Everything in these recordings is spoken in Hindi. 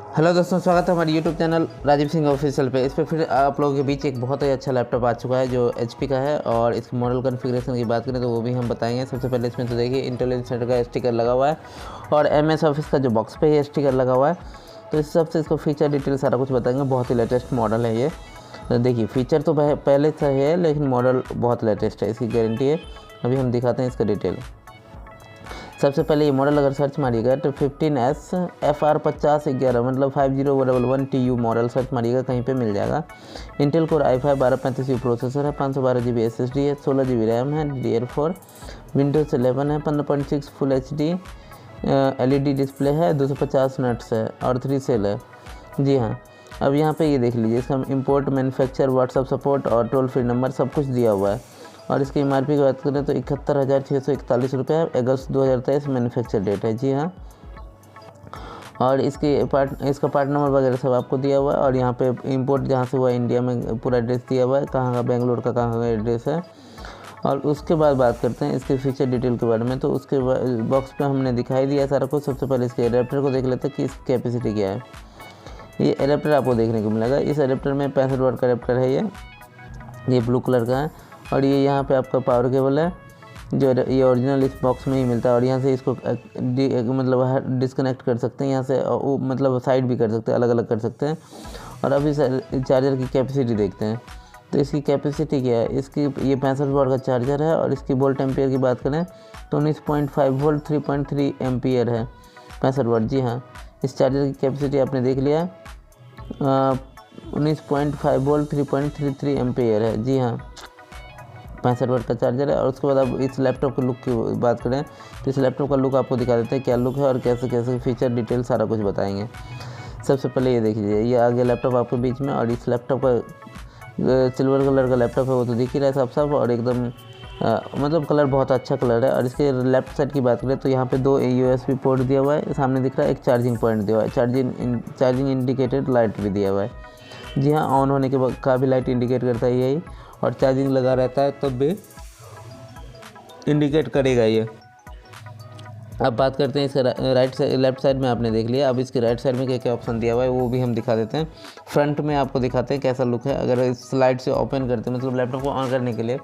हेलो दोस्तों, स्वागत है हमारे YouTube channel Rajiv Singh official पे। इस पर फिर आप लोगों के बीच एक बहुत ही अच्छा लैपटॉप आ चुका है जो एचपी का है। और इसके मॉडल कॉन्फ़िगरेशन की बात करें तो वो भी हम बताएंगे। सबसे पहले इसमें तो देखिए इंटेल इनसाइडर का स्टिकर लगा हुआ है और एमएस ऑफिस का जो बॉक्स पे ही स्टिकर लगा हुआ है। तो इस हिसाब से इसको फीचर डिटेल सारा कुछ बताएंगे। बहुत ही लेटेस्ट मॉडल है ये। तो देखिए फीचर तो पहले से है लेकिन मॉडल बहुत लेटेस्ट है, इसकी गारंटी है। अभी हम दिखाते हैं इसका डिटेल। सबसे पहले ये मॉडल अगर सर्च मारिएगा तो 15S FR5011 मतलब 5011 TU मॉडल सर्च मारिएगा, कहीं पे मिल जाएगा। Intel core i5 1235U processor है, 512GB SSD है, 16GB रैम है, DDR4 विंडोज़ 11 है, 15.6 फुल HD LED डिस्प्ले है, 250 नट्स है और 3 सेल है। जी हाँ, अब यहाँ पे ये देख लीजिए इसका इंपोर्ट, मैन्युफैक्चर, व्हाट्सअप सपोर्ट और टोल फ्री नंबर सब कुछ दिया हुआ है। और इसकी MRP की बात करें तो 71,641 रुपये, अगस्त 2023 मैन्युफैक्चर डेट है। जी हाँ, और इसका पार्ट नंबर वगैरह सब आपको दिया हुआ है। और यहाँ पे इंपोर्ट जहाँ से हुआ इंडिया में पूरा एड्रेस दिया हुआ है, कहाँ का बेंगलोर का कहाँ का एड्रेस है। और उसके बाद बात करते हैं इसके फीचर डिटेल के बारे में। तो उसके बॉक्स पे हमने दिखाई दिया सारा कुछ। सबसे पहले इसके एडेप्टर को देख लेते हैं कि इसकी कैपेसिटी क्या है। ये एडेप्टर आपको देखने को मिलेगा। इस एडेप्टर में 65 वाट का एडेप्टर है। ये ब्लू कलर का है और ये यहाँ पे आपका पावर केबल है जो ये ओरिजिनल इस बॉक्स में ही मिलता है। और यहाँ से इसको मतलब डिस्कनेक्ट कर सकते हैं, यहाँ से मतलब साइड भी कर सकते हैं, अलग अलग कर सकते हैं। और अब इस चार्जर की कैपेसिटी देखते हैं। तो इसकी कैपेसिटी क्या है, इसकी ये 65 वाट का चार्जर है। और इसकी वोल्ट एम्पियर की बात करें तो 19.5 वोल्ट 3.3 एम्पियर है, 65 वाट। जी हाँ, इस चार्जर की कैपेसिटी आपने देख लिया, 19.5 वोल्ट 3.33 एम्पियर है। जी हाँ, 65 वाट का चार्जर है। और उसके बाद अब इस लैपटॉप के लुक की बात करें तो इस लैपटॉप का लुक आपको दिखा देते हैं क्या लुक है और कैसे कैसे फीचर डिटेल सारा कुछ बताएंगे। सबसे पहले ये देखिए, ये आगे लैपटॉप आपके बीच में। और इस लैपटॉप का सिल्वर कलर का लैपटॉप है, वो तो दिख ही रहा है साफ साफ। और एकदम मतलब कलर बहुत अच्छा कलर है। और इसके लेफ्ट साइड की बात करें तो यहाँ पे 2 USB पोर्ट दिया हुआ है, सामने दिख रहा है एक चार्जिंग पॉइंट दिया हुआ है, चार्जिंग इंडिकेटेड लाइट भी दिया हुआ है। जी हाँ, ऑन होने के बाद का भी लाइट इंडिकेट करता है यही। और चार्जिंग लगा रहता है तब भी इंडिकेट करेगा ये। अब बात करते हैं इसका लेफ्ट साइड में आपने देख लिया। अब इसके राइट साइड में क्या क्या ऑप्शन दिया हुआ है वो भी हम दिखा देते हैं। फ्रंट में आपको दिखाते हैं कैसा लुक है। अगर इस स्लाइड से ओपन करते हैं, मतलब लैपटॉप को ऑन करने के लिए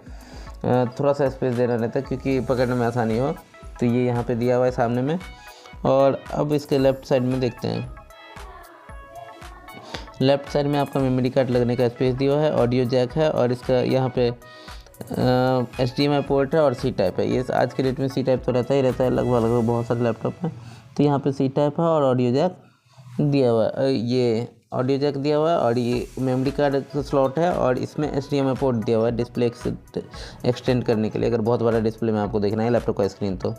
थोड़ा सा स्पेस देना रहता है क्योंकि पकड़ने में आसानी हो। तो ये यहाँ पे दिया हुआ है सामने में। और अब इसके लेफ़्ट साइड में देखते हैं। लेफ़्ट साइड में आपका मेमोरी कार्ड लगने का स्पेस दिया है, ऑडियो जैक है और इसका यहाँ पे HDMI पोर्ट है और C टाइप है। ये आज के डेट में C टाइप तो रहता ही रहता है लगभग बहुत सारे लैपटॉप में। तो यहाँ पे C टाइप है और ऑडियो जैक दिया हुआ है। ये ऑडियो जैक दिया हुआ है और ये मेमोरी कार्ड स्लॉट है। और इसमें HDMI पोर्ट दिया हुआ है डिस्प्ले एक्सटेंड करने के लिए, अगर बहुत बड़ा डिस्प्ले में आपको देखना है लैपटॉप का स्क्रीन तो।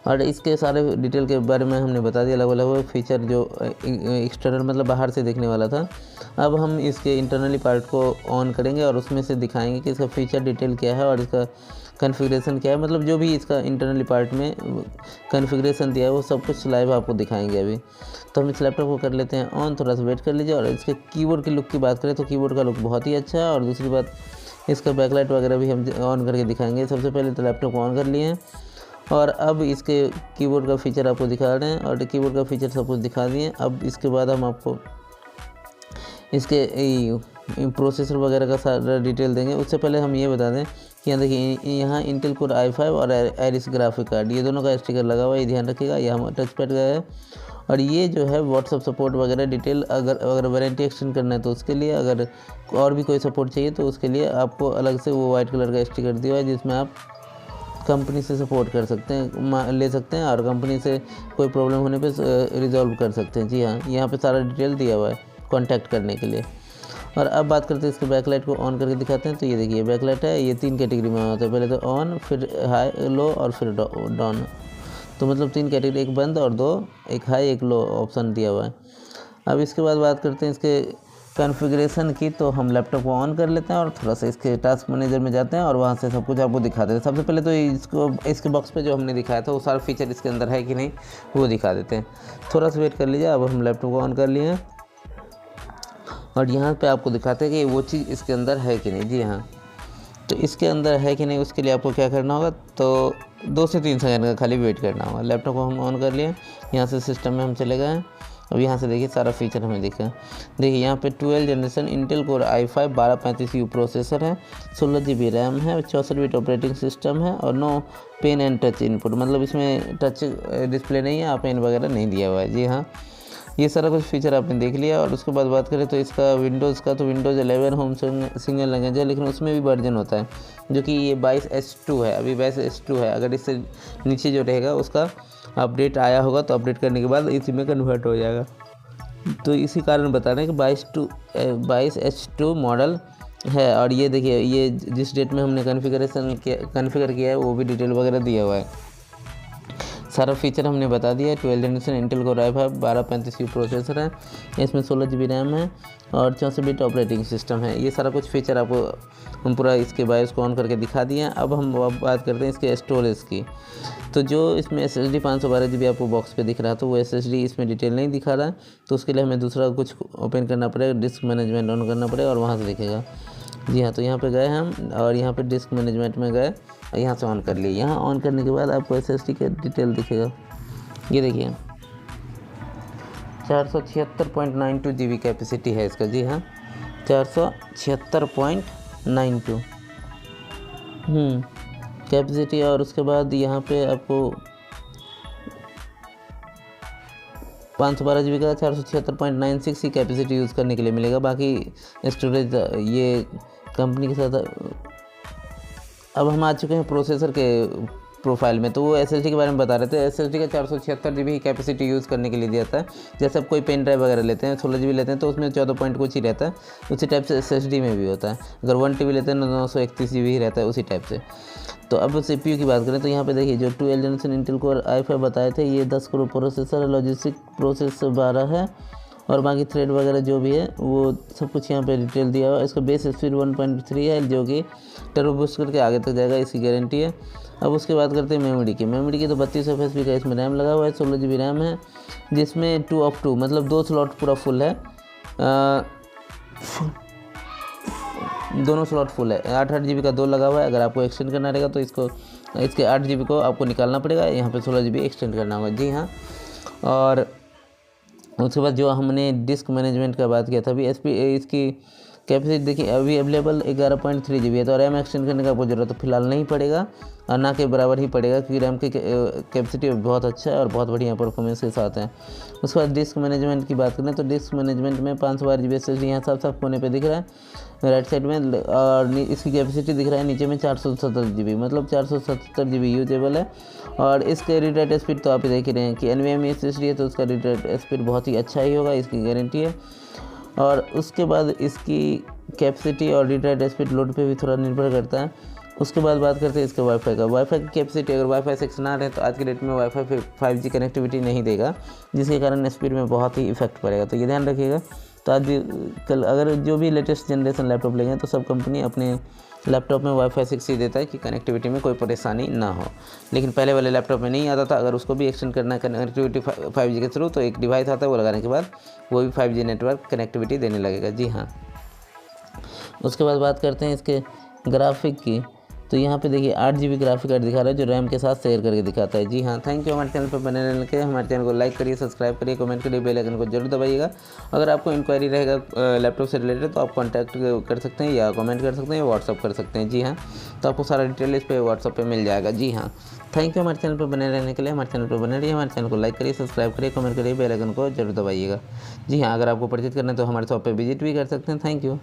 और इसके सारे डिटेल के बारे में हमने बता दिया, अलग अलग फीचर जो एक्सटर्नल मतलब बाहर से देखने वाला था। अब हम इसके इंटरनली पार्ट को ऑन करेंगे और उसमें से दिखाएंगे कि इसका फीचर डिटेल क्या है और इसका कॉन्फ़िगरेशन क्या है। मतलब जो भी इसका इंटरनली पार्ट में कॉन्फ़िगरेशन दिया है वो सब कुछ लाइव आपको दिखाएंगे अभी। तो हम इस लैपटॉप को कर लेते हैं ऑन, थोड़ा सा वेट कर लीजिए। और इसके कीबोर्ड की लुक की बात करें तो कीबोर्ड का लुक बहुत ही अच्छा है। और दूसरी बात, इसका बैकलाइट वगैरह भी हम ऑन करके दिखाएंगे। सबसे पहले तो लैपटॉप को ऑन कर लिए हैं और अब इसके कीबोर्ड का फीचर आपको दिखा रहे हैं और कीबोर्ड का फीचर सब कुछ दिखा दिए। अब इसके बाद हम आपको इसके प्रोसेसर वगैरह का सारा डिटेल देंगे। उससे पहले हम ये बता दें कि यहाँ देखिए, यहाँ इंटेल कोर i5 और आइरिस ग्राफिक कार्ड ये दोनों का स्टिकर लगा हुआ है, ये ध्यान रखिएगा। ये हम टच पैड का है। और ये जो है व्हाट्सअप सपोर्ट वगैरह डिटेल, अगर वारंटी एक्सटेंड करना है तो उसके लिए, अगर और भी कोई सपोर्ट चाहिए तो उसके लिए आपको अलग से वो वाइट कलर का स्टिकर दिया हुआ है जिसमें आप कंपनी से सपोर्ट कर सकते हैं, ले सकते हैं और कंपनी से कोई प्रॉब्लम होने पे रिजॉल्व कर सकते हैं। जी हाँ, यहाँ पे सारा डिटेल दिया हुआ है कांटेक्ट करने के लिए। और अब बात करते हैं इसके बैकलाइट को ऑन करके दिखाते हैं। तो ये देखिए बैकलाइट है, ये 3 कैटेगरी में होता है। पहले तो ऑन, फिर हाई लो और फिर डाउन। तो मतलब 3 कैटेगरी, एक बंद और 2, एक हाई एक लो ऑप्शन दिया हुआ है। अब इसके बाद बात करते हैं इसके कॉन्फ़िगरेशन की। तो हम लैपटॉप को ऑन कर लेते हैं और थोड़ा सा इसके टास्क मैनेजर में जाते हैं और वहाँ से सब कुछ आपको दिखा देते हैं। सबसे पहले तो इसके बॉक्स पे जो हमने दिखाया था वो सारा फीचर इसके अंदर है कि नहीं वो दिखा देते हैं। थोड़ा सा वेट कर लीजिए। अब हम लैपटॉप को ऑन कर लिए हैं और यहाँ पे आपको दिखाते हैं कि वो चीज़ इसके अंदर है कि नहीं। जी हाँ, तो इसके अंदर है कि नहीं उसके लिए आपको क्या करना होगा, तो 2 से 3 सेकंड का खाली वेट करना होगा। लैपटॉप को हम ऑन कर लिए, यहाँ से सिस्टम में हम चले गए अब यहाँ से देखिए सारा फीचर हमें दिखा। देखिए यहाँ पे 12 generation Intel core i5 1235U processor है, 16 GB रैम है, 64 बिट ऑपरेटिंग सिस्टम है और no pen and touch input, मतलब इसमें टच डिस्प्ले नहीं है, पेन वगैरह नहीं दिया हुआ है। जी हाँ, ये सारा कुछ फीचर आपने देख लिया। और उसके बाद बात करें तो इसका विंडोज़ का, तो विंडोज़ 11 होम सिंगल लैंग्वेज है, लेकिन उसमें भी वर्जन होता है जो कि ये 22H2 है, अभी 22H2 है। अगर इससे नीचे जो रहेगा उसका अपडेट आया होगा तो अपडेट करने के बाद इसी में कन्वर्ट हो जाएगा। तो इसी कारण बता रहे हैं कि 22H2 मॉडल है। और ये देखिए, ये जिस डेट में हमने कन्फिगर किया है वो भी डिटेल वगैरह दिया हुआ है। सारा फीचर हमने बता दिया है। 12 generation Intel core i5 1235U processor है, इसमें 16 GB रैम है और 64 बिट ऑपरेटिंग सिस्टम है। ये सारा कुछ फीचर आपको हम पूरा इसके बायोस को ऑन करके दिखा दिए हैं। अब हम बात करते हैं इसके स्टोरेज की। तो जो इसमें SSD 512 GB आपको बॉक्स पे दिख रहा है, तो वो SSD इसमें डिटेल नहीं दिखा रहा है, तो उसके लिए हमें दूसरा कुछ ओपन करना पड़ेगा, डिस्क मैनेजमेंट ऑन करना पड़ेगा और वहाँ से दिखेगा। जी हाँ, तो यहाँ पे गए हम और यहाँ पे डिस्क मैनेजमेंट में गए और यहाँ से ऑन कर लिए। यहाँ ऑन करने के बाद आपको SSD का डिटेल दिखेगा। ये देखिए 476.92 GB कैपेसिटी है इसका। जी हाँ, 476.92 कैपेसिटी। और उसके बाद यहाँ पे आपको 512 GB का 476.96 की कैपेसिटी यूज़ करने के लिए मिलेगा। बाकी स्टोरेज ये कंपनी के साथ। अब हम आ चुके हैं प्रोसेसर के प्रोफाइल में, तो वो SSD के बारे में बता रहे थे। SSD का 476 GB की कैपेसिटी यूज़ करने के लिए दिया था। जैसे आप कोई पेन ड्राइव वगैरह लेते हैं 16 GB लेते हैं तो उसमें 14 पॉइंट कुछ ही रहता है, उसी टाइप से SSD में भी होता है। अगर 1 TB लेते हैं तो 931 GB ही रहता है उसी टाइप से। तो अब CPU की बात करें तो यहाँ पे देखिए जो 12 जनरेशन इंटेल कोर i5 बताए थे, ये 10 कोर प्रोसेसर है, लॉजिस्टिक प्रोसेसर 12 है और बाकी थ्रेड वगैरह जो भी है वो सब कुछ यहाँ पे डिटेल दिया हुआ है। इसका बेस स्पीड 1.3 है जो कि टर्बो बूस्ट करके आगे तक जाएगा, इसकी गारंटी है। अब उसके बाद करते हैं मेमोरी की। तो 32 FSP का इसमें रैम लगा हुआ है, 16 GB रैम है, जिसमें 2 of 2 मतलब 2 स्लॉट पूरा फुल है, दोनों स्लॉट फुल है। 8 GB का 2 लगा हुआ है। अगर आपको एक्सटेंड करना रहेगा तो इसके 8 GB को आपको निकालना पड़ेगा, यहाँ पे 16 GB एक्सटेंड करना होगा। जी हाँ, और उसके बाद जो हमने डिस्क मैनेजमेंट का बात किया था, अभी इसकी कैपेसिटी देखिए अभी अवेलेबल 11.3 GB है। तो रैम एक्सटेंड करने का आपको ज़रूरत तो फिलहाल नहीं पड़ेगा और ना के बराबर ही पड़ेगा, क्योंकि रैम की कैपेसिटी बहुत अच्छा है और बहुत बढ़िया परफॉर्मेंस के साथ है। उसके बाद डिस्क मैनेजमेंट की बात करें तो डिस्क मैनेजमेंट में 512 GB SSD यहाँ साफ कोने पे दिख रहा है राइट साइड में, और इसकी कैपेसिटी दिख रहा है नीचे में 477 GB, मतलब 477 GB यूजेबल है। और इसके रीड राइट स्पीड तो आप देख ही रहे हैं कि NVMe SSD है, तो उसका रीड राइट स्पीड बहुत ही अच्छा ही होगा, इसकी गारंटी है। और उसके बाद इसकी कैपेसिटी और रीड राइट स्पीड लोड पे भी थोड़ा निर्भर करता है। उसके बाद बात करते हैं इसके वाईफाई का। वाईफाई की कैपेसिटी, अगर वाईफाई 6 ना रहे तो आज के डेट में वाईफाई 5G कनेक्टिविटी नहीं देगा, जिसके कारण स्पीड में बहुत ही इफेक्ट पड़ेगा, तो ये ध्यान रखिएगा। तो आज कल अगर जो भी लेटेस्ट जनरेशन लैपटॉप लेंगे तो सब कंपनी अपने लैपटॉप में वाईफाई 6 ही देता है कि कनेक्टिविटी में कोई परेशानी ना हो, लेकिन पहले वाले लैपटॉप में नहीं आता था। अगर उसको भी एक्सटेंड करना है कनेक्टिविटी 5G के थ्रू, तो एक डिवाइस आता है, वो लगाने के बाद वो भी 5G नेटवर्क कनेक्टिविटी देने लगेगा। जी हाँ, उसके बाद बात करते हैं इसके ग्राफिक की। तो यहाँ पे देखिए 8 GB ग्राफिक कार्ड दिखा रहा है जो रैम के साथ शेयर करके दिखाता है। जी हाँ, थैंक यू हमारे चैनल पर बने रहने के। हमारे चैनल को लाइक करिए, सब्सक्राइब करिए, कमेंट करिए, बेल आइकन को जरूर दबाइएगा। अगर आपको इंक्वायरी रहेगा लैपटॉप से रिलेटेड तो आप कॉन्टैक्ट कर सकते हैं या कमेंट कर सकते हैं या व्हाट्सअप कर सकते हैं। जी हाँ, तो आपको सारा डिटेल इस पर व्हाट्सअप पर मिल जाएगा। जी हाँ, थैंक यू हमारे चैनल पर बने रहने के लिए। हमारे चैनल पर बने रहिए, हमारे चैनल को लाइक करिए, सब्सक्राइब करिए, कमेंट करिए, बेल आइकन को जरूर दबाइएगा। जी हाँ, अगर आपको परचेज करना है तो हमारे शॉप पर विजिट भी कर सकते हैं। Thank you.